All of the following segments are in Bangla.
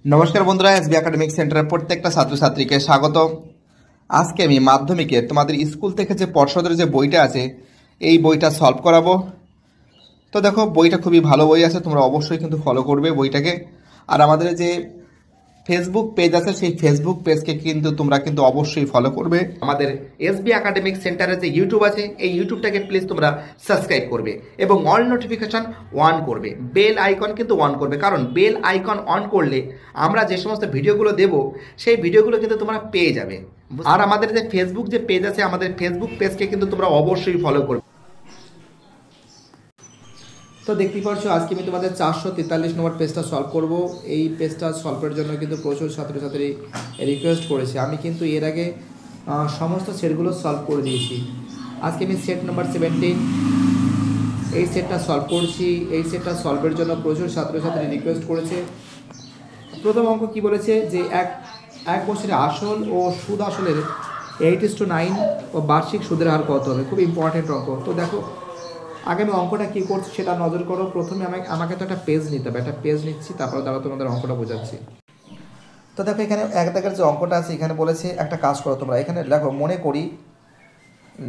নমস্কার বন্ধুরা, এসবি একাডেমিক সেন্টারের প্রত্যেকটা ছাত্রছাত্রীকে স্বাগত। আজকে আমি মাধ্যমিকের তোমাদের স্কুল থেকে যে পর্ষদের যে বইটা আছে এই বইটা সলভ করাবো। তো দেখো, বইটা খুবই ভালো বই আছে, তোমরা অবশ্যই কিন্তু ফলো করবে বইটাকে। আর আমাদের যে ফেসবুক পেজ আছে সেই ফেসবুক পেজকে কিন্তু তোমরা কিন্তু অবশ্যই ফলো করবে। আমাদের এসবি একাডেমিক সেন্টারের যে ইউটিউব আছে এই ইউটিউবটাকে প্লিজ তোমরা সাবস্ক্রাইব করবে এবং অল নোটিফিকেশন অন করবে, বেল আইকন কিন্তু অন করবে, কারণ বেল আইকন অন করলে আমরা যে সমস্ত ভিডিওগুলো দেব সেই ভিডিওগুলো কিন্তু তোমরা পেয়ে যাবে। আর আমাদের যে ফেসবুক যে পেজ আছে আমাদের ফেসবুক পেজকে কিন্তু তোমরা অবশ্যই ফলো করবে। তো দেখতেই পাচ্ছ আজকে আমি তোমাদের 443 নম্বর পেজটা সলভ করব। এই পেজটা সলভের জন্য কিন্তু প্রচুর ছাত্রছাত্রী রিকোয়েস্ট করেছে। আমি কিন্তু এর আগে সমস্ত সেটগুলো সলভ করে দিয়েছি। আজকে আমি সেট নাম্বার 17 এই সেটটা সলভ করছি। এই সেটটা সলভের জন্য প্রচুর ছাত্রছাত্রী রিকোয়েস্ট করেছে। প্রথম অঙ্ক কি বলেছে যে এক বছরে আসল ও সুদ আসলের 8:9 ও বার্ষিক সুদের হার কত হবে। খুব ইম্পর্টেন্ট অঙ্ক। তো দেখো, আগে আমি অঙ্কটা কী করছি সেটা নজর করো। প্রথমে আমাকে তো একটা পেজ নিতে হবে, একটা পেজ নিচ্ছি, তারপরে দ্বারা তোমাদের অঙ্কটা বোঝাচ্ছি। তো দেখো, এখানে এক দাগের যে অঙ্কটা আছে এখানে বলেছে একটা কাজ করো তোমরা। এখানে দেখো, মনে করি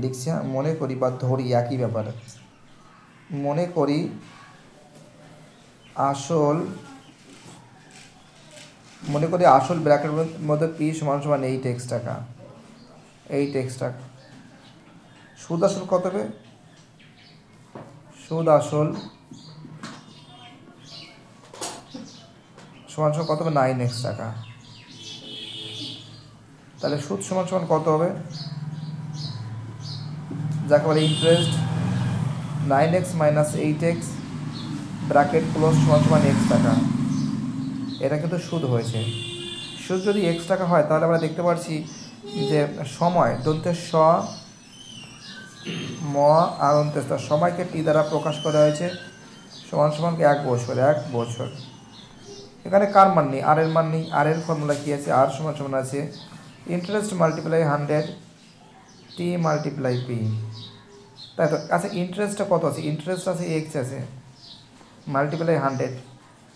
লিখছি, মনে করি বা ধরি একই ব্যাপার। মনে করি আসল, মনে করি আসল ব্র্যাকেটের মধ্যে পি সমান 8x টাকা, 8x টাকা। সুদ আসল কত হবে? সুদ আসল সমান কত হবে? 9x টাকা। তাহলে সুদ সমান কত হবে? যাকে বলে interest, 9x minus 8x bracket close সমান x টাকা। এটা কিন্তু সুদ হয়েছে। সুদ যদি x টাকা হয় তাহলে আমরা দেখতে পাচ্ছি যে সময় দন্তের স ম আর অন্তের সময়কে টি দ্বারা প্রকাশ করা হয়েছে সমান 1 বছর, 1 বছর। এখানে কার মান নেই? আর এর মান নেই। আর এর ফর্মুলা কী আছে? আর সমান আছে ইন্টারেস্ট মাল্টিপ্লাই 100 টি মাল্টিপ্লাই পি। তাই তো। আচ্ছা, ইন্টারেস্টটা কত আছে? ইন্টারেস্ট আছে এক্স আছে, মাল্টিপ্লাই 100,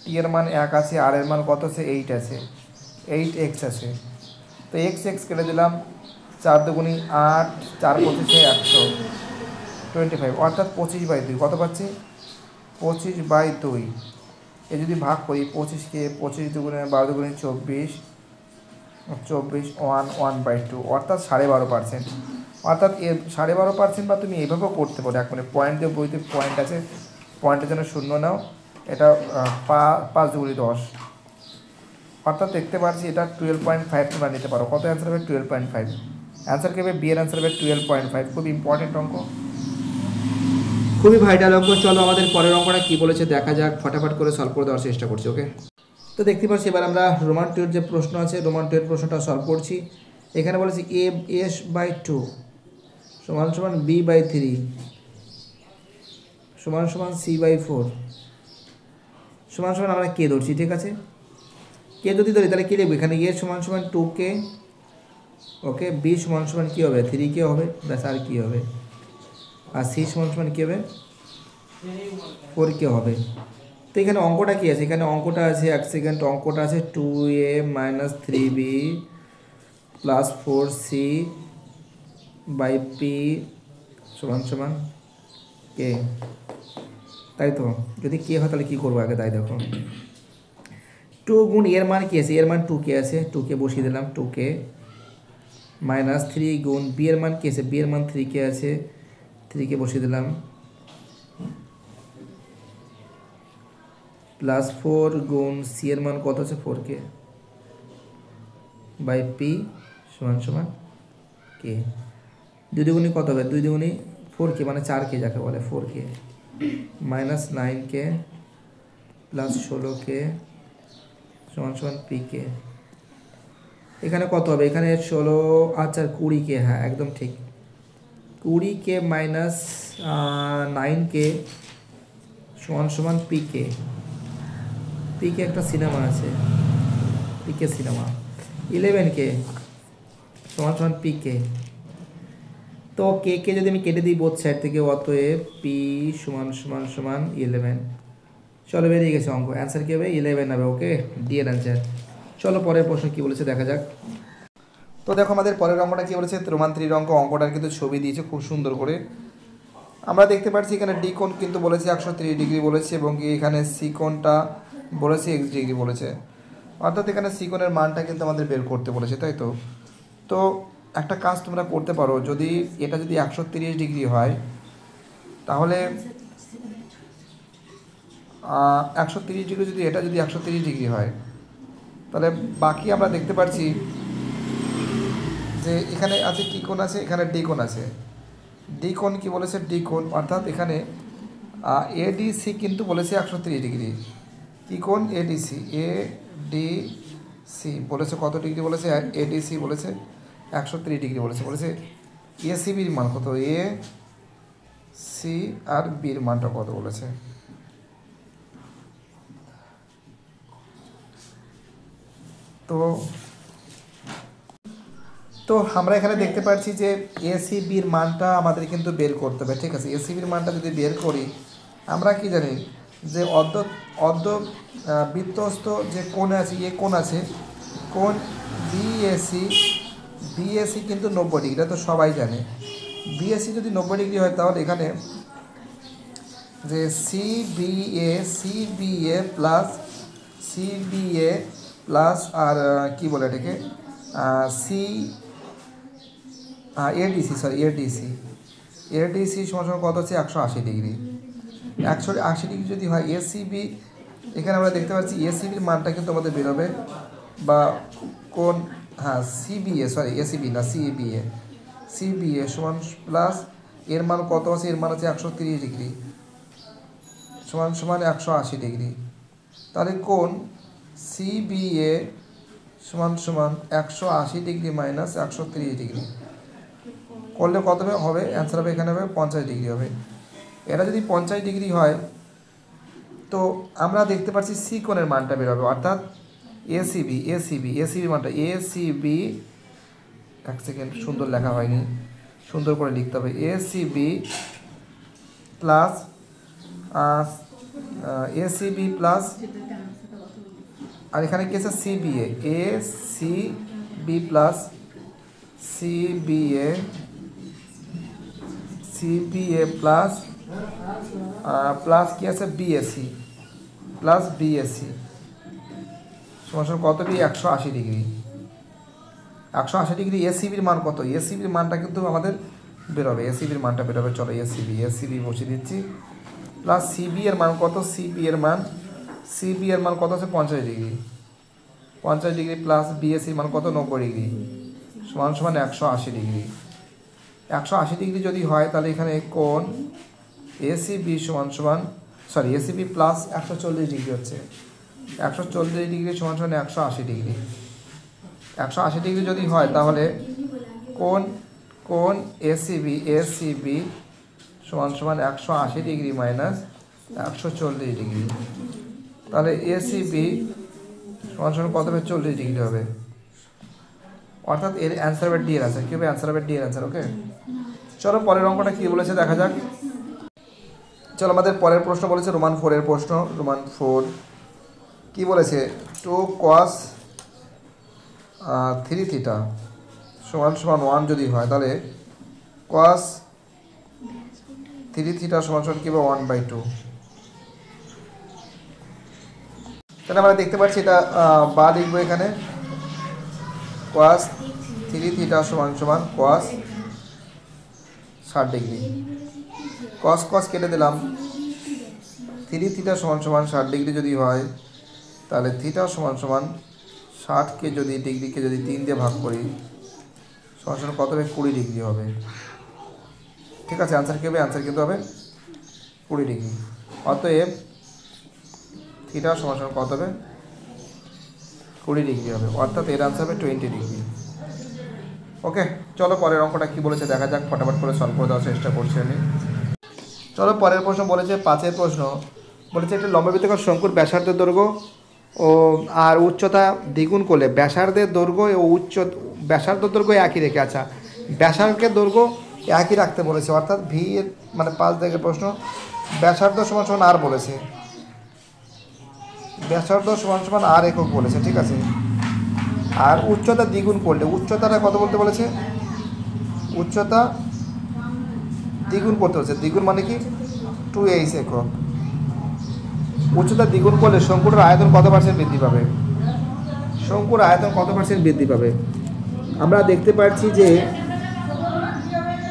টি এর মান 1 আছে, আর এর মান কত আছে? 8 আছে, 8x আছে। তো এক্স কেটে দিলাম, 4 দুগুণি 8, 4 পঁচিশে 125, অর্থাৎ 25/2 কত পাচ্ছি? 25/2। এ যদি ভাগ করি 25কে, 25 দুগুণে 12 দুগুণে 24, 1/2 অর্থাৎ 12.5%। অর্থাৎ এর 12.5%। বা তুমি এভাবেও করতে পারো, এক মিনিট পয়েন্ট দিয়ে, বইতে পয়েন্ট আছে, পয়েন্টের জন্য শূন্য নাও। এটা 5 দুগুণি 10, অর্থাৎ দেখতে পাচ্ছি এটা 12.5 তোমরা নিতে পারো। কত অ্যান্সার হবে? 12.5। অ্যান্সার কী হবে? বি এর অ্যান্সার হবে 12.5। খুব ইম্পর্টেন্ট অঙ্ক, খুবই ভাইটাল অঙ্ক। চলো আমাদের পরের অঙ্কটা কী বলেছে দেখা যাক, ফটাফট করে সলভ করে দেওয়ার চেষ্টা করছি। ওকে, তো দেখতে পাচ্ছি এবার আমরা রোমান 2 এর যে প্রশ্ন আছে রোমান 2 এর প্রশ্নটা সলভ করছি। এখানে বলেছি a/2 সমান b/3 সমান c/4 সমান আমরা কে ধরছি, ঠিক আছে? কে যদি ধরি তাহলে কী লিখবো? এখানে a সমান 2k, ওকে, b সমান কী হবে? 3k হবে, ব্যাস। আর কী হবে? আর c সমান কী হবে? 4k হবে। তো এখানে অঙ্কটা কী আছে? এখানে অঙ্কটা আছে, এক সেকেন্ড, অঙ্কটা আছে 2a minus 3b plus 4c by P সমান কে, তাই তো? যদি কে হয় তাহলে কী করবো আগে তাই দেখো। 2 গুণ এর মান কী আছে? এর মান 2k আছে, 2k বসিয়ে দিলাম, 2k মাইনাস 3 গুণ বি এর মান কী আছে? বি এর মান 3k আছে, 3k বসিয়ে দিলাম, প্লাস 4 গুণ সি এর মান কত আছে? 4k বাই পি সমান কে। 2 দুগুণি কত হবে? 2 দুগুণি 4k মানে 4k যাকে বলে, 4k minus 9k plus 16k সমান pk। এখানে কত হবে? এখানে 16, আচ্ছা 20k, হ্যাঁ একদম ঠিক, 20k মাইনাস 9k সমান pk। পিকে একটা সিনেমা আছে, পিকে সিনেমা। 11k সমান পিকে। তো কে যদি আমি কেটে দিই বোথ সাইড থেকে, অতএব পি সমান 11। চলো, বেরিয়ে গেছে অঙ্ক। অ্যান্সার কী হবে? 11 হবে। ওকে, ডি এর অ্যান্সার। চলো পরের প্রশ্ন কী বলেছে দেখা যাক। তো দেখো আমাদের পরের অঙ্কটা কী বলেছে, রোমান ত্রিরঙ্ক অঙ্কটার কিন্তু ছবি দিয়েছে খুব সুন্দর করে। আমরা দেখতে পাচ্ছি এখানে ডি কোণ কিন্তু বলেছে 130 ডিগ্রি বলেছে, এবং কি এখানে সি কোণটা বলেছে x ডিগ্রি বলেছে। অর্থাৎ এখানে সি কোণের মানটা কিন্তু আমাদের বের করতে বলেছে, তাই তো। তো একটা কাজ তোমরা করতে পারো, যদি এটা যদি 130 ডিগ্রি হয় তাহলে 130 ডিগ্রি যদি এটা যদি 130 ডিগ্রি হয়, তাহলে বাকি আমরা দেখতে পাচ্ছি যে এখানে আছে কী কোণ আছে, এখানে ডি কোণ আছে। ডি কোণ কী বলেছে, ডি কোণ, অর্থাৎ এখানে এডিসি কিন্তু বলেছে 130 ডিগ্রি। কী কোণ, এডিসি। এডিসি বলেছে কত ডিগ্রি বলেছে, এডিসি বলেছে 130 ডিগ্রি বলেছে। বলেছে এসিবির মান কত, এ সি আর বির মানটা কত বলেছে। তো আমরা এখানে দেখতে পাচ্ছি যে এসিবির মানটা আমাদের কিন্তু বের করতে হবে, ঠিক আছে। এসিবির মানটা যদি বের করি, আমরা কি জানি যে অর্ধ বৃত্তস্থ যে কোণ আছে, এ কোণ আছে, কোণ বিএসি কিন্তু 90 ডিগ্রি, তো সবাই জানে। বিএসি যদি 90 ডিগ্রি হয় তাহলে এখানে যে সিবিএ প্লাস আর কি বলে এটাকে এডিসি সমান কত হচ্ছে 180 ডিগ্রি। 180 ডিগ্রি যদি হয় এসিবি, এখানে আমরা দেখতে পাচ্ছি এসিবির মানটা কিন্তু আমাদের বেরোবে, বা কোন সিবিএ সমান প্লাস এর মান কত আছে, এর মান আছে 130 ডিগ্রি সমান 180 ডিগ্রি। তাহলে কোন সিবিএ সমান 180 ডিগ্রি মাইনাস 130 ডিগ্রি করলে কত হবে, অ্যান্সার হবে এখানে হবে 50 ডিগ্রি হবে। এটা যদি 50 ডিগ্রি হয় তো আমরা দেখতে পাচ্ছি সি কোণের মানটা বেরোবে, অর্থাৎ এসিবি মানটা এসিবি, এক সেকেন্ড, সুন্দর লেখা হয়নি, সুন্দর করে লিখতে হবে। এসিবি প্লাস আর এখানে কি আছে CBA, ACB plus CBA plus কি আছে বিএসি সমান কত বি 180 ডিগ্রি। 180 ডিগ্রি এসিবির মান কত, এসিবির মানটা কিন্তু আমাদের বেরোবে, এসিবির মানটা বেরোবে। চলো এসিবি বসিয়ে দিচ্ছি, প্লাস সিবি এর মান কত, সিবি এর মান কত আছে 50 ডিগ্রি, 50 ডিগ্রি প্লাস বিএসির মান কত 90 ডিগ্রি সমান 180 ডিগ্রি। 180 ডিগ্রি যদি হয় তাহলে এখানে কোণ এসিবি এসিবি প্লাস 140 ডিগ্রি হচ্ছে, 140 ডিগ্রি সমান 180 ডিগ্রি। 180 ডিগ্রি যদি হয় তাহলে কোণ এসিবি সমান 180 ডিগ্রি মাইনাস 140 ডিগ্রি। তাহলে এসিবি সমান কত হবে 40 ডিগ্রি হবে, অর্থাৎ এর অ্যান্সার হবে ডি এর অ্যান্সার। কী হবে, অ্যান্সার হবে ডি এর অ্যান্সার। ওকে, চলো পরের অঙ্কটা কী বলেছে দেখা যাক। চলো আমাদের পরের প্রশ্ন বলেছে রোমান 4 এর প্রশ্ন। রোমান 4 কী বলেছে, 2 cos 3 থিটা সমান 1 যদি হয় তাহলে cos 3 থিটা সমান কী হবে 1/2। তাহলে আমরা দেখতে পাচ্ছি এটা বা লিখবো এখানে cos 3 থিটা সমান cos 60 ডিগ্রি। cos কেটে দিলাম, 3 থিটা সমান 60 ডিগ্রি যদি হয় তাহলে থিটা সমান 60কে যদি ডিগ্রিকে যদি 3 দিয়ে ভাগ করি সমান কত হবে 20 ডিগ্রি হবে। ঠিক আছে, অ্যান্সার কী হবে, অ্যান্সার কিন্তু হবে 20 ডিগ্রি। অতএব থিটা সমান কত হবে 20 ডিগ্রি হবে, অর্থাৎ এর অ্যান্সার হবে 20 ডিগ্রি। ওকে, চলো পরের অঙ্কটা কী বলেছে দেখা যাক, ফটাফট করে সলভ করে দেওয়ার চেষ্টা করছি আমি। চলো পরের প্রশ্ন বলেছে 5-এর প্রশ্ন বলেছে একটি লম্ববৃত্তাকার শঙ্কুর ব্যাসার্ধের দৈর্ঘ্য ও আর উচ্চতা দ্বিগুণ করলে ব্যাসার্ধের দৈর্ঘ্য ও ব্যাসার্ধ দৈর্ঘ্য একই রেখে, আচ্ছা ব্যাসার্ধের দৈর্ঘ্য একই রাখতে বলেছে, অর্থাৎ ভি এর মানে 5 দাগের প্রশ্ন। ব্যাসার্ধ সমান আর বলেছে, ব্যাসার্ধ সমান আর একক বলেছে, ঠিক আছে। আর উচ্চতা দ্বিগুণ করলে, উচ্চতাটা কত বলতে বলেছে, উচ্চতা দ্বিগুণ করতে বলেছে। দ্বিগুণ মানে কি 2h একক। উচ্চতা দ্বিগুণ করলে শঙ্কুটার আয়তন কত পার্সেন্ট বৃদ্ধি পাবে, শঙ্কুর আয়তন কত পার্সেন্ট বৃদ্ধি পাবে। আমরা দেখতে পাচ্ছি যে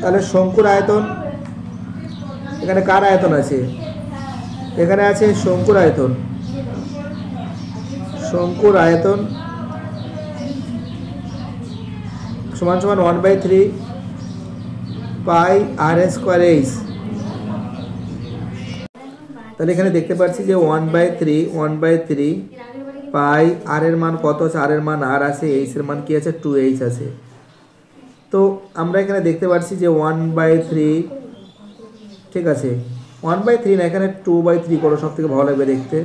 তাহলে শঙ্কুর আয়তন, এখানে কার আয়তন আছে, এখানে আছে শঙ্কুর আয়তন। শঙ্কুর আয়তন সমান সমান 1/3 পাই আর স্কোয়ার এইচ। তাহলে এখানে দেখতে পাচ্ছি যে 1/3 পাই আর এর মান কত আছে, আর এর মান আর আছে, এইচ এর মান কি আছে 2h আছে। তো আমরা এখানে দেখতে পাচ্ছি যে 1/3, ঠিক আছে 1/3 না, এখানে 2/3 করো, সব থেকে ভালো লাগবে দেখতে।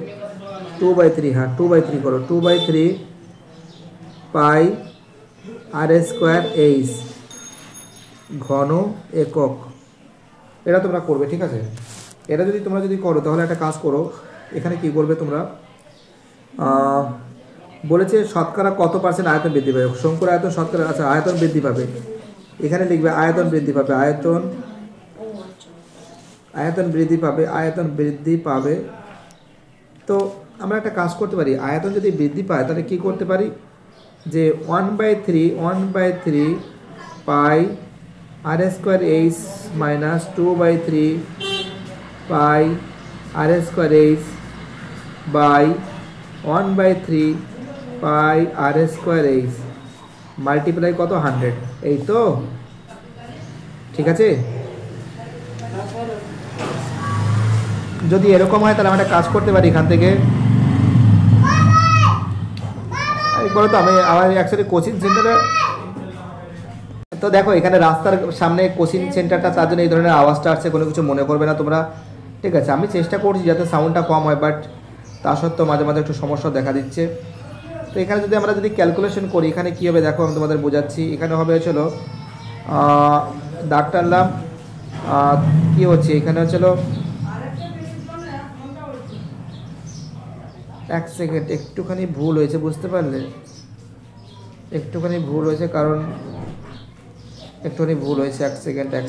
2/3, হ্যাঁ 2/3 করো, 2/3 পাই আর স্কোয়ার এইচ ঘন একক। এটা তোমরা করবে, ঠিক আছে। এটা যদি তোমরা যদি করো তাহলে একটা কাজ করো, এখানে কি করবে তোমরা, বলেছে শতকরা কত পার্সেন্ট আয়তন বৃদ্ধি পাবে, শঙ্কুর আয়তন শতকরা, আচ্ছা আয়তন বৃদ্ধি পাবে, এখানে লিখবে আয়তন বৃদ্ধি পাবে, আয়তন বৃদ্ধি পাবে, আয়তন বৃদ্ধি পাবে। তো আমরা একটা কাজ করতে পারি, আয়তন যদি বৃদ্ধি পায় তাহলে কি করতে পারি, যে 1/3 pi R square h minus 2/3 pi R square H by 1/3 pi R square h multiply কত 100, এই তো ঠিক আছে। যদি এরকম হয় তাহলে আমরা একটা কাজ করতে পারি, এখান থেকে বলো তো, আমি আমার অ্যাকচুয়ালি কোচিং সেন্টারে, তো দেখো এখানে রাস্তার সামনে কোচিং সেন্টারটা, তার জন্য এই ধরনের আওয়াজটা আসছে, কোনো কিছু মনে করবে না তোমরা, ঠিক আছে। আমি চেষ্টা করছি যাতে সাউন্ডটা কম হয়, বাট তা সত্ত্বেও মাঝে মাঝে একটু সমস্যা দেখা দিচ্ছে। তো এখানে যদি আমরা যদি ক্যালকুলেশন করি, এখানে কী হবে দেখো, আমি তোমাদের বোঝাচ্ছি। এখানে হবে হচ্ছিল দাগ টানলাম, কী হচ্ছে এখানে হচ্ছিল, এক সেকেন্ড, একটুখানি ভুল হয়েছে, বুঝতে পারলে, একটুখানি ভুল হয়েছে, কারণ একটুখানি ভুল হয়েছে, এক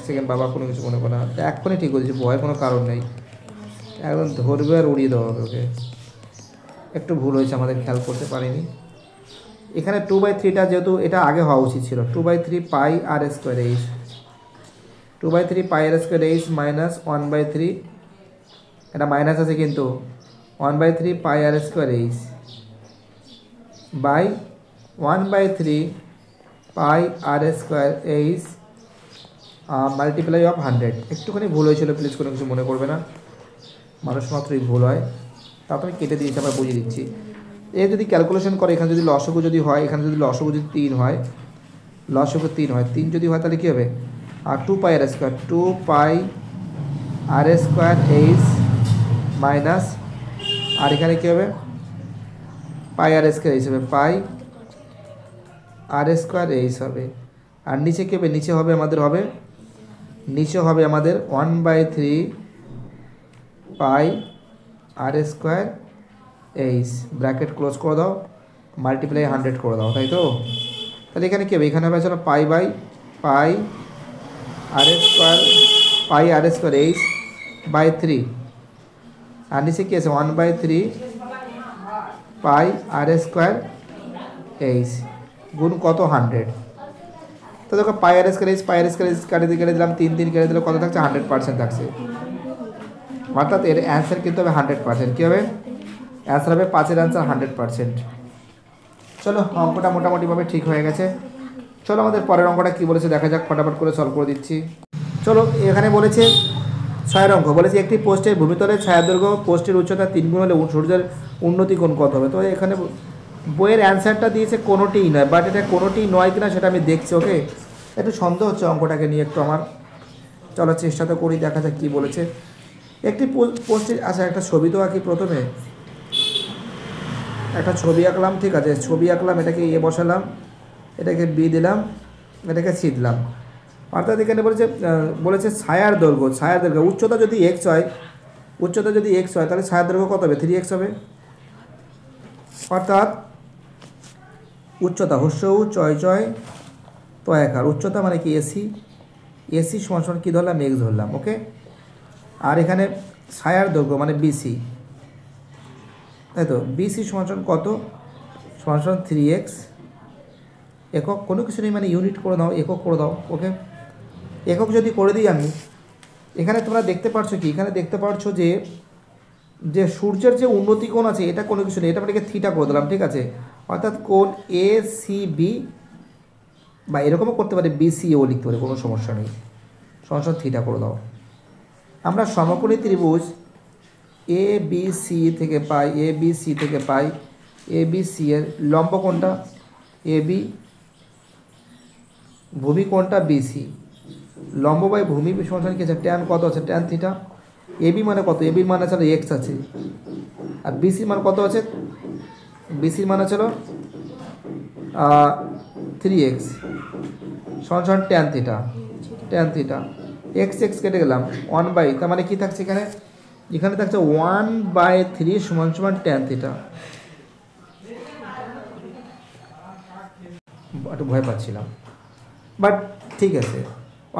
সেকেন্ড বাবা, কোনো কিছু মনে করো না, এক্ষুনি ঠিক হয়েছে, ভয়ের কোনো কারণ নেই, একদম ধরবে আর উড়িয়ে দেওয়া হবে ওকে। একটু ভুল হয়েছে, আমাদের খেয়াল করতে পারিনি। এখানে 2/3টা যেহেতু এটা আগে হওয়া উচিত ছিল, 2/3 পাই আর স্কোয়ার এইচ, 2/3 পাই আর স্কোয়ার এইচ মাইনাস 1/3, এটা মাইনাস আছে কিন্তু 1/3 pi R square H by 1/3 pi R square h multiply of 100। একটুখানি ভুল হয়েছিল, প্লিজ কোনো কিছু মনে করবে না, মানুষ মাত্রই ভুল হয়, তারপরে কেটে দিয়েছি, আবার বুঝিয়ে দিচ্ছি। এ যদি ক্যালকুলেশন করে, এখানে যদি লসগু যদি হয়, এখানে যদি লসগু যদি 3 হয়, লসগু 3 হয়, 3 যদি হয় তাহলে কী হবে, আর 2 পাই আর স্কোয়ার, 2 পাই আর স্কোয়ার এইচ মাইনাস, আর এখানে কী হবে পাই আর স্কোয়ার এইচ হবে, পাই আর স্কোয়ার এইচ হবে। আর নিচে কী হবে, নিচে হবে আমাদের 1/3 পাই আর স্কোয়ার এইচ, ব্র্যাকেট ক্লোজ করে দাও, মাল্টিপ্লাই 100 করে দাও, তাই তো। তাহলে এখানে কী হবে, এখানে হবে চলো pi by pi R square H by 3, আর নিচে কী আছে 1/3 পাই আর স্কোয়ার এইচ গুণ কত 100। তো দেখো পাই আর স্কোয়ার এইচ কেটে দিলাম, 3 কেটে দিলে কত থাকছে 100% থাকছে, অর্থাৎ এর অ্যান্সার কিন্তু হবে 100%। কী হবে অ্যান্সার হবে 5-এর অ্যান্সার 100%। চলো অঙ্কটা মোটামুটিভাবে ঠিক হয়ে গেছে। চলো আমাদের পরের অঙ্কটা কী বলেছে দেখা যাক, ফটাফট করে সলভ করে দিচ্ছি। চলো এখানে বলেছে 6 অঙ্ক, বলেছে একটি পোস্টের ভূমিতলের ছায়া দৈর্ঘ্য পোস্টের উচ্চতা 3 গুণ হলে সূর্যের উন্নতি কোণ কত হবে। তো এখানে বইয়ের অ্যান্সারটা দিয়েছে কোনোটিই নয়, বাট এটা কোনোটিই নয় কিনা সেটা আমি দেখছি, ওকে। একটু সন্দেহ হচ্ছে অঙ্কটাকে নিয়ে একটু আমার, চলো চেষ্টা তো করি, দেখা যাক কী বলেছে। একটি পোস্টের, আচ্ছা একটা ছবি তো আঁকি, প্রথমে একটা ছবি আঁকলাম, ঠিক আছে, ছবি আঁকলাম, এটাকে এ বসালাম, এটাকে বি দিলাম, এটাকে সি দিলাম। অর্থাৎ এখানে বলেছে ছায়ার দৈর্ঘ্য উচ্চতা যদি এক্স হয়, তাহলে ছায়ার দৈর্ঘ্য কত হবে 3x হবে। অর্থাৎ উচ্চতা হস্য উ চয় চয় তয়াকার, উচ্চতা মানে কি এসি, এসি সমান সমান কী ধরলাম এক্স ধরলাম, ওকে। আর এখানে ছায়ার দৈর্ঘ্য মানে বিসি, তাই তো, বিসি সমান সমান কত, সমান সমান 3x, একক কোনো কিছু নেই মানে ইউনিট করে দাও, একক করে দাও, ওকে। একক যদি করে দিই আমি, এখানে তোমরা দেখতে পাচ্ছ কি, এখানে দেখতে পাচ্ছ যে যে সূর্যের যে উন্নতি কোণ আছে এটা কোনো কিছু নেই, এটা মানে থিটা করে দিলাম, ঠিক আছে। অর্থাৎ কোণ এ সি বি, বা এরকমও করতে পারি বিসিও লিখতে পারি, কোনো সমস্যা নেই, সমান থিটা করে দাও। আমরা সমকোণী ত্রিভুজ এ বি সি থেকে পাই, এ বি সি থেকে পাই, এ বি সি এর লম্ব কোণটা এ বি, ভূমি কোণটা বিসি, লম্ব বাই ভূমি সমান কি আছে, ট্যান কত আছে, ট্যান থিটা। এবি মানে কত, এবির মানে আছে এক্স আছে, আর বিসির মান কত আছে, বিসির মানে ছিল 3x সমান সমান tan theta, tan theta, x x কেটে গেলাম 1/, তার মানে কী থাকছে এখানে, এখানে থাকছে 1/3 সমান সমান ট্যান থিটা। একটু ভয় পাচ্ছিলাম, বাট ঠিক আছে।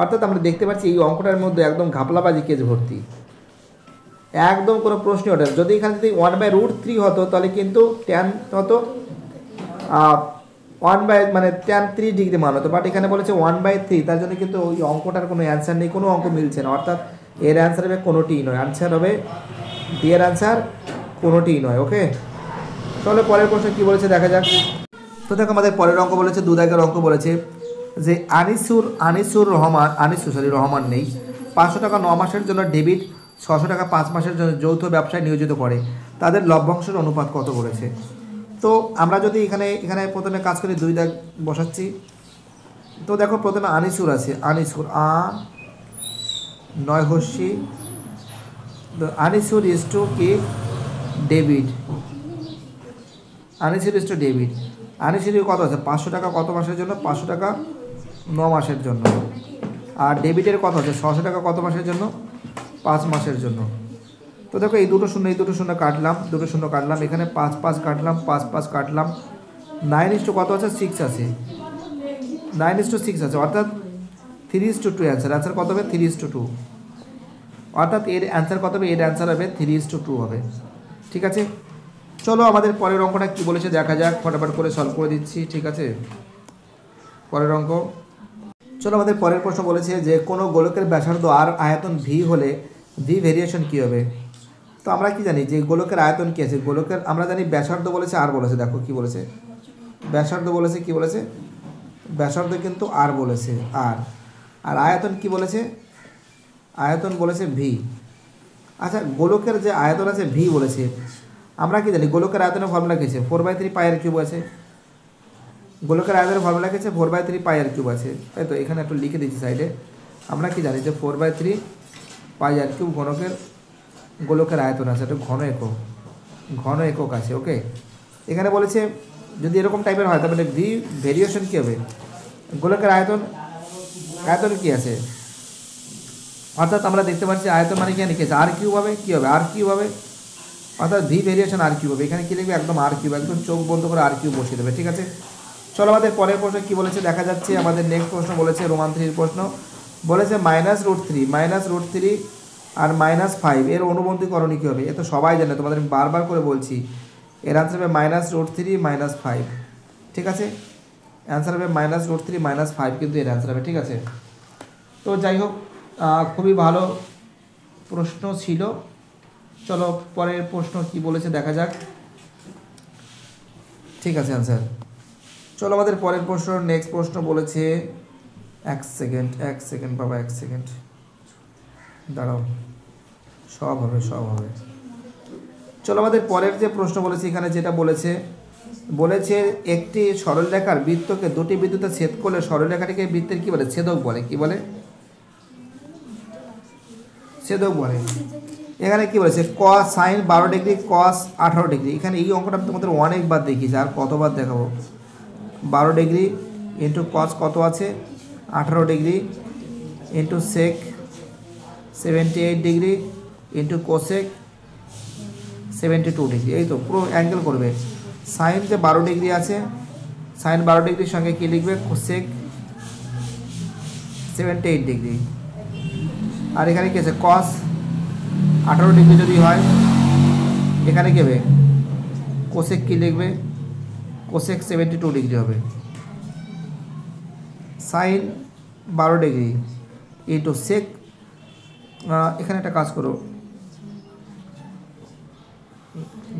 অর্থাৎ আমরা দেখতে পাচ্ছি এই অঙ্কটার মধ্যে একদম ঘাপলাবাজি কেজ ভর্তি, একদম কোনো প্রশ্ন ওঠে। যদি এখানে যদি 1/√3 হতো তাহলে কিন্তু ট্যান হতো 1 মানে ট্যান 3 ডিগ্রি মান হতো, বাট এখানে বলেছে 1/3, তার জন্য কিন্তু ওই অঙ্কটার কোনো অ্যান্সার নেই, কোনো অঙ্ক মিলছে না। অর্থাৎ এর অ্যান্সার হবে কোনোটিই নয়, অ্যান্সার হবে ডি এর অ্যান্সার কোনোটিই নয়, ওকে। চলো পরের প্রশ্ন কী বলেছে দেখা যাক। তো দেখো আমাদের পরের অঙ্ক বলেছে, 2 দাগের অঙ্ক বলেছে যে আনিসুর রহমান নেই, 500 টাকা 9 মাসের জন্য ডেবিট, 600 টাকা 5 মাসের জন্য যৌথ ব্যবসায় নিয়োজিত করে, তাদের লভ্যাংশের অনুপাত কত বলেছে। তো আমরা যদি এখানে প্রথমে কাজ করি, 2 দাগ বসাচ্ছি। তো দেখো প্রথমে আনিসুর আছে, আনিসুর নয় হস্যি, আনিসুর ইজ টু কি debit, Anisur is to debit, Anisur কত আছে 500 টাকা কত মাসের জন্য, 500 টাকা 9 মাসের জন্য, আর ডেবিটের কত আছে 600 টাকা কত মাসের জন্য, 5 মাসের জন্য। তো দেখো এই দুটো শূন্য কাটলাম, দুটো শূন্য কাটলাম, এখানে 5 5 কাটলাম, 5 5 কাটলাম, 9 কত আছে 6 আছে, 9:6 আছে, অর্থাৎ 3:2 অ্যান্সার কত হবে 3:2, অর্থাৎ এর অ্যান্সার কত হবে, এর অ্যান্সার হবে 3:2 হবে, ঠিক আছে। চলো আমাদের পরের অঙ্কটা কী বলেছে দেখা যাক, ফটাফট করে সলভ করে দিচ্ছি, ঠিক আছে। পরের অঙ্ক, চলো আমাদের পরের প্রশ্ন বলেছে যে কোনো গোলকের ব্যাসার্ধ আর আয়তন ভি হলে ভি ভেরিয়েশন কী হবে। তো আমরা কি জানি যে গোলকের আয়তন কী আছে, গোলকের আমরা জানি ব্যাসার্ধ বলেছে আর বলেছে, দেখো কি বলেছে, ব্যাসার্ধ বলেছে কি বলেছে, ব্যাসার্ধ কিন্তু আর বলেছে, আর আয়তন কি বলেছে, আয়তন বলেছে ভি। আচ্ছা গোলকের যে আয়তন আছে ভি বলেছে, আমরা কি জানি গোলকের আয়তনের ফর্মুলা কী আছে, 4/3 পাইয়ের কিউব আছে, গোলকের আয়তনের ফর্মুলা কী আছে 4/3 পাইয়ের কিউব আছে, তাই তো। এখানে একটু লিখে দিচ্ছি সাইডে, আমরা কি জানি যে 4/3 পাইয়ের কিউব গোলকের আয়তন আছে, একটা ঘন একক আছে, ওকে। এখানে বলেছে যদি এরকম টাইপের হয় তাহলে ভি ভেরিয়েশন কী হবে, গোলকের আয়তন কী আছে, অর্থাৎ আমরা দেখতে পাচ্ছি আয়তন মানে কি আছে আর কিউব হবে, কী হবে আর কিউব হবে, অর্থাৎ ভি ভেরিয়েশন আর কিউব হবে। এখানে কী লিখবে একদম আর কিউব, একদম চোখ বন্ধ করে আর কিউব বসিয়ে দেবে, ঠিক আছে। চলো আমাদের পরের প্রশ্ন কী বলেছে দেখা যাচ্ছে। আমাদের নেক্সট প্রশ্ন বলেছে রোমান 3 প্রশ্ন বলেছে -√3 আর -5 এর অনুবন্ধীকরণ কী হবে। এ তো সবাই জানে, তোমাদের আমি বারবার করে বলছি, এর অ্যান্সার হবে -√3 -5, ঠিক আছে। অ্যান্সার হবে -√3 -5 কিন্তু এর অ্যান্সার হবে, ঠিক আছে। তো যাই হোক খুবই ভালো প্রশ্ন ছিল। চলো পরের প্রশ্ন কি বলেছে দেখা যাক, ঠিক আছে অ্যান্সার। চলো আমাদের পরের প্রশ্ন নেক্সট প্রশ্ন বলেছে, এক সেকেন্ড বাবা, এক সেকেন্ড দাঁড়াও, সব হবে। চলো আমাদের পরের যে প্রশ্ন বলেছে, এখানে যেটা বলেছে একটি সরলরেখার বৃত্তকে দুটি বিন্দুতে ছেদ করলে সরলরেখাটিকে বৃত্তের কী বলে, ছেদক বলে, কি বলে, ছেদক বলে। এখানে কি বলেছে cos sin 12 degree cos 18 degree, এখানে এই অঙ্কটা আমি তোমাদের অনেকবার দেখিয়েছি, আর কতবার দেখাবো। 12 ডিগ্রি ইন্টু cos কত আছে 18 degree into sec 78 degree into cosec 72 degree, এই তো পুরো অ্যাঙ্গেল করবে। সাইন যে 12 ডিগ্রি আছে সাইন 12 ডিগ্রির সঙ্গে কী লিখবে কোসেক 78 ডিগ্রি। আর এখানে কী আছে কস 18 ডিগ্রি যদি হয় এখানে কী হবে কোসেক কী লিখবে কোসেক 72 ডিগ্রি হবে। সাইন 12 ডিগ্রি ইন্টু সেক, এখানে একটা কাজ করো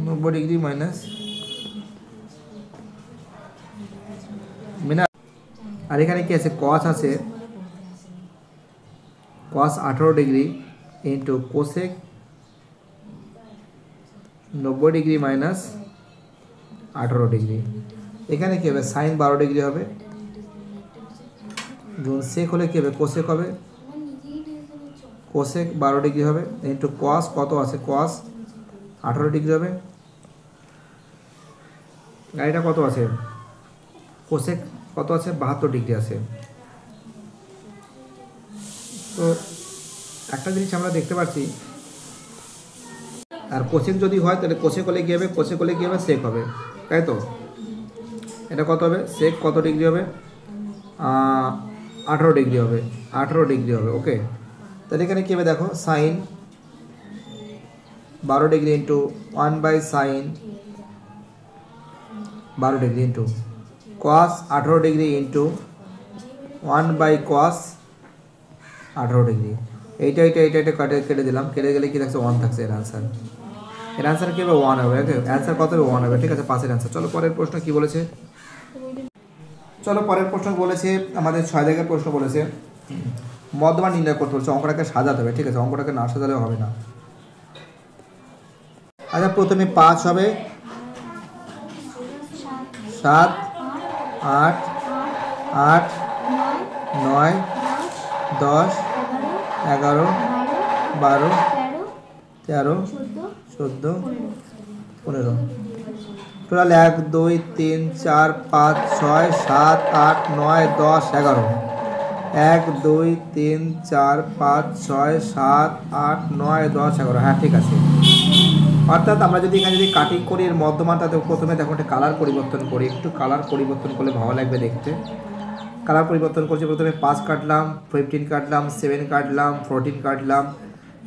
90 ডিগ্রি মাইনাস মিনা। আর এখানে কি আছে কস আছে কস 18 degree into cosec 90 degree minus 18 degree. এখানে কি হবে সাইন 12 ডিগ্রি হবে, যখন সেক হলে কি হবে কোসেক হবে, কোসেক 12 ডিগ্রি হবে ইন্টু কস কত আছে কস 18 ডিগ্রি হবে। গাড়িটা কত আছে কোসেক কত আছে 72 ডিগ্রি আছে। তো একটা জিনিস আমরা দেখতে পাচ্ছি, আর কোসেক যদি হয় তাহলে কোসেক হলে কী হবে কোসেক হলে কী হবে সেক হবে, তাই তো। এটা কত হবে সেক কত ডিগ্রি হবে 18 ডিগ্রি হবে, 18 ডিগ্রি হবে। ওকে, তাহলে এখানে কী হবে দেখো sine 12 degree into 1/sin 12 degree into cos 18 degree into 1/cos 18 degree. এইটা কেটে দিলাম, কেটে গেলে কি থাকছে 1 থাকছে এর আনসার। এর আনসার কী হবে 1 হবে। ওকে, অ্যান্সার কত হবে 1 হবে। ঠিক আছে, পাশের অ্যান্সার। চলো পরের প্রশ্ন কি বলেছে, চলো পরের প্রশ্ন বলেছে আমাদের 6 দাগের প্রশ্ন বলেছে মধ্যমান নির্ণয় করতে বলছে, অঙ্কটাকে সাজাতে হবে। ঠিক আছে, অঙ্কটাকে না সাজালেও হবে না। আচ্ছা প্রথমে 5 হবে, 7 8 8 9 10 11 12 13 14 15 টোটাল 1 2 3 4 5 6 7 8 9 10 11 1 2 3 4 5 6 7 8 9 10 11। হ্যাঁ ঠিক আছে, অর্থাৎ আমরা যদি এখানে যদি কাটিং করি এর মধ্যমানটাতে প্রথমে দেখো একটা কালার পরিবর্তন করি, একটু কালার পরিবর্তন করলে ভালো লাগবে দেখতে। কালার পরিবর্তন করছি, প্রথমে 5 কাটলাম, 15 কাটলাম, 7 কাটলাম, 14 কাটলাম,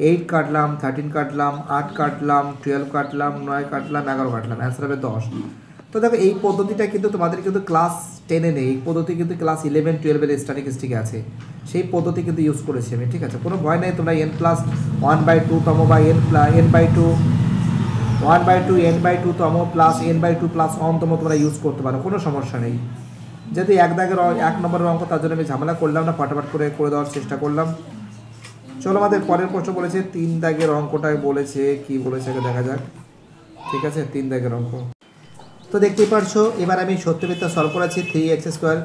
8 কাটলাম, 13 কাটলাম, 8 কাটলাম, 12 কাটলাম, 9 কাটলাম, 11 কাটলাম, অ্যান্সার হবে 10। তো দেখো এই পদ্ধতিটা কিন্তু তোমাদের কিন্তু ক্লাস 10-এ নেই, এই পদ্ধতি কিন্তু ক্লাস 11-12-এর স্ট্যাটিস্টিকে আছে, সেই পদ্ধতি কিন্তু ইউজ করেছি আমি। ঠিক আছে, কোনো ভয় নেই, তোমরা n+1/2 তম বা n/2 1/2 n/2 তম প্লাস n/2 প্লাস 1 তম তোমরা ইউজ করতে পারো, কোনো সমস্যা নেই। যেহেতু 1 দাগের 1 নম্বরের অঙ্ক, তার জন্য আমি ঝামেলা করলাম না, ফটাফট করে দেওয়ার চেষ্টা করলাম। চলো আমাদের পরের প্রশ্ন বলেছে 3 দাগের অঙ্কটাই বলেছে, কি বলেছে দেখা যাক। ঠিক আছে, 3 দাগের অঙ্ক তো দেখতেই পারছো। এবার আমি সত্যমিথ্যা সলভ করেছি। 3x²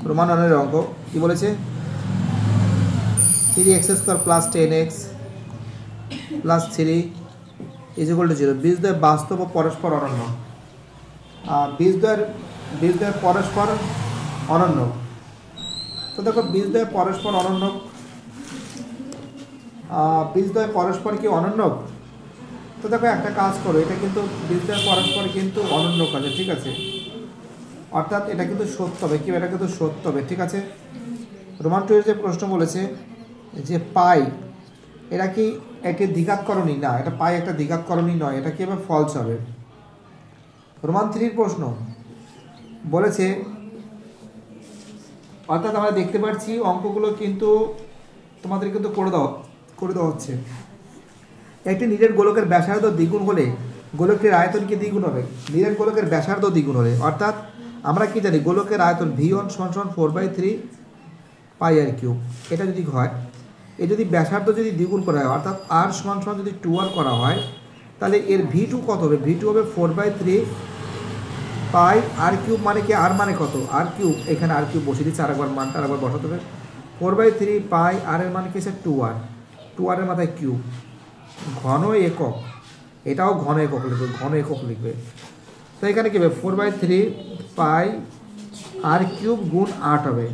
রোমান 1-এর অঙ্ক কি বলেছে 3x² প্লাস 10x প্লাস 3 = 0। বীজদ্বয় বাস্তব ও পরস্পর অনন্য। বীজদ্বয় পরস্পর অনন্য। তো দেখো বীজদ্বয় পরস্পর অনন্য, বীজদ্বয় পরস্পর কি অনন্য। তো দেখো একটা কাজ করো, এটা কিন্তু বীজদ্বয় পরস্পর কিন্তু অনন্য কাজে। ঠিক আছে, অর্থাৎ এটা কিন্তু সত্য হবে, কি এটা কিন্তু সত্য হবে। ঠিক আছে, রোমান 2-এর যে প্রশ্ন বলেছে যে পাই, এটা কি একটি দ্বিঘাতকরণী না, এটা পাই একটা দ্বিঘাতকরণী নয়, এটা কি হবে ফলস হবে। রোমান 3-এর প্রশ্ন বলেছে, অর্থাৎ আমরা দেখতে পাচ্ছি অঙ্কগুলো কিন্তু তোমাদের কিন্তু করে দেওয়া হচ্ছে। একটি নিরেট গোলকের ব্যাসার্ধ দ্বিগুণ হলে গোলকটির আয়তন কি দ্বিগুণ হবে। নিরেট গোলকের ব্যাসার্ধ দ্বিগুণ হলে, অর্থাৎ আমরা কি জানি গোলকের আয়তন V1 = 4/3 πr³। এটা যদি হয়, এ যদি ব্যাসার্ধ যদি দ্বিগুণ করা হয়, অর্থাৎ r = যদি 2r করা হয়, তাহলে এর V2 কত হবে, V2 হবে 4/3 πr³ মানে কি r মানে কত r³, এখানে r³ বসিয়ে দিচ্ছি, আরেকবার মানটা আরেকবার বসাতে হবে। 4/3 π r এর মানে কি আছে 2r, 2r এর মাথায় কিউব, ঘন একক, এটাও ঘন একক লিখবে। তো এখানে কি হবে 4/3 π r³ গুণ 8 হবে,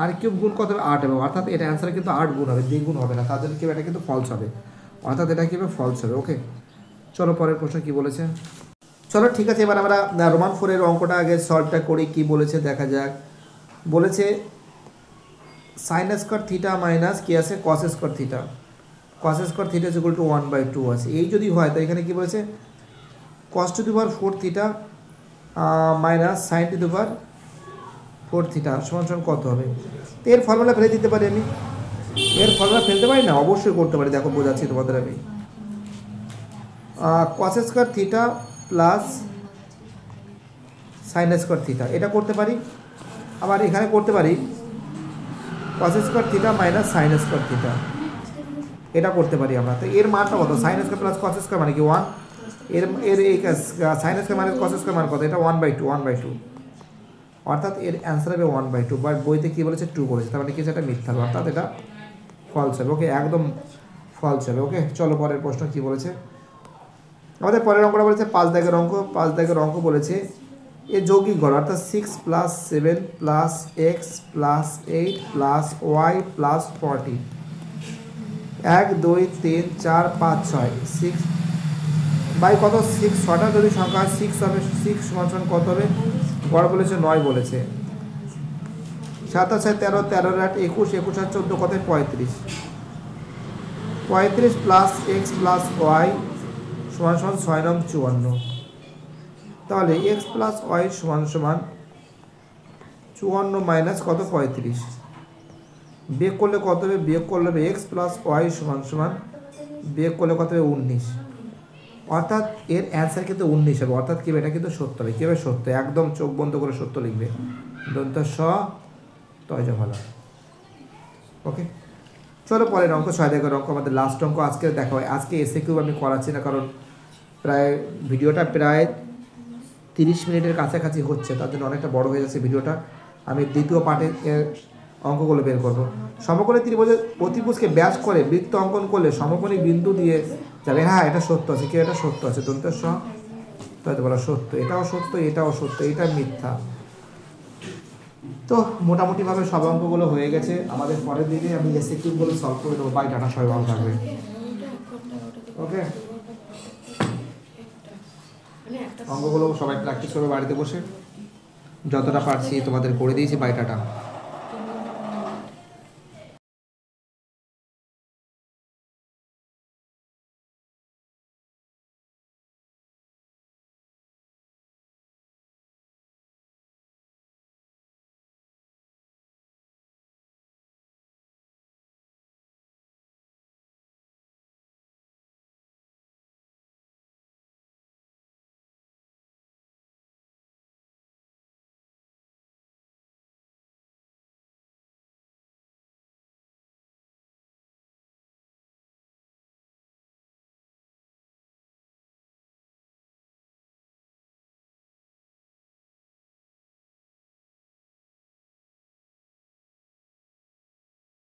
r³ গুণ কত হবে 8 হবে, অর্থাৎ এটা অ্যান্সার কিন্তু 8 গুণ হবে, দ্বিগুণ হবে না, তার জন্য কি এটা কিন্তু ফলস হবে, অর্থাৎ এটা কি হবে ফলস হবে। ওকে, চলো পরের প্রশ্ন কি বলেছে। চলো ঠিক আছে, এবার আমরা রোমান 4-এর অঙ্কটা আগে সলভটা করি। কি বলেছে দেখা যাক। বলেছে সাইন স্কোয়ার থিটা মাইনাস কি আছে cos square theta, cos square theta is equal to 1/2 আছে। এই যদি হয় তো এখানে কি বলেছে cos to the power 4 theta minus sine to the power 4 theta সমান সমান কত হবে। তো এর ফর্মুলা ফেলে দিতে পারি আমি, এর ফর্মুলা ফেলতে পারি না, অবশ্যই করতে পারি। দেখো বোঝাচ্ছি তোমাদের আমি। কস square theta plus sine square theta এটা করতে পারি। আবার এখানে করতে পারি কস square theta minus sine square theta, এটা করতে পারি আমরা। তো এর মানটা কত, sine square plus cos square মানে কি 1, এর এর এই sine square minus cos square মানে কত, এটা 1/2, অর্থাৎ এর অ্যান্সার হবে 1/2। বাট বইতে কী বলেছে 2 বলেছে, তার মানে কি এটা মিথ্যা হবে, অর্থাৎ এটা ফলস হবে। ওকে, একদম ফলস হবে। ওকে, চলো পরের প্রশ্ন কি বলেছে। আমাদের পরের অঙ্কটা বলেছে 5 দাগের অঙ্ক। 5 দাগের অঙ্ক বলেছে এ যৌগিক গড় অর্থাৎ 6 + 7 + x + 8 + y + 40 1 2 3 4 5 6 6 বাই কত 6 ছটা যদি সংখ্যা 6 হবে 6 সমান কত হবে, গড় বলেছে 9 বলেছে। 7 আছে 13 13 8 21 21 আর 14 কত 35 35 প্লাস x প্লাস y সমান 6 নং 54। তাহলে x প্লাস y সমান 54 মাইনাস কত 35, বিয়োগ করলে কত হবে, বিয়োগ করলে হবে x প্লাস y সমান বিয়োগ করলে কত হবে 19, অর্থাৎ এর অ্যান্সার কিন্তু 19 হবে। অর্থাৎ কি এটা কিন্তু সত্য হবে। কীভাবে সত্য, একদম চোখ বন্ধ করে সত্য লিখবে, দন্ত স তয় ভালো। ওকে, চলো পরের অঙ্ক 6 দাগের অঙ্ক, আমাদের লাস্ট অঙ্ক আজকে দেখা হয়। আজকে এসে কিউ আমি করাচ্ছি না, কারণ ভিডিওটা প্রায় 30 মিনিটের কাছাকাছি হচ্ছে, তার জন্য অনেকটা বড় হয়ে যাচ্ছে ভিডিওটা। আমি দ্বিতীয় পার্টে অঙ্কগুলো বের করবো। সমকোণী ত্রিভুজের অতিভুজকে ব্যাস করে বৃত্ত অঙ্কন করলে সমকোণী বিন্দু দিয়ে যাবে। হ্যাঁ, এটা সত্য আছে। কি এটা সত্য আছে, দন্তের স তাই তো বলা সত্য, এটাও সত্য, এটাও সত্য, এটা মিথ্যা। তো মোটামুটিভাবে সব অঙ্কগুলো হয়ে গেছে। আমাদের পরের দিনে আমি এসে কিউগুলো সলভ করে দেবো। বাই, টাটা, সবাই ভালো থাকবে। ওকে, অঙ্কগুলো সবাই প্র্যাকটিস করবে বাড়িতে বসে, যতটা পারছি তোমাদের করে দিয়েছি। Bye, tata.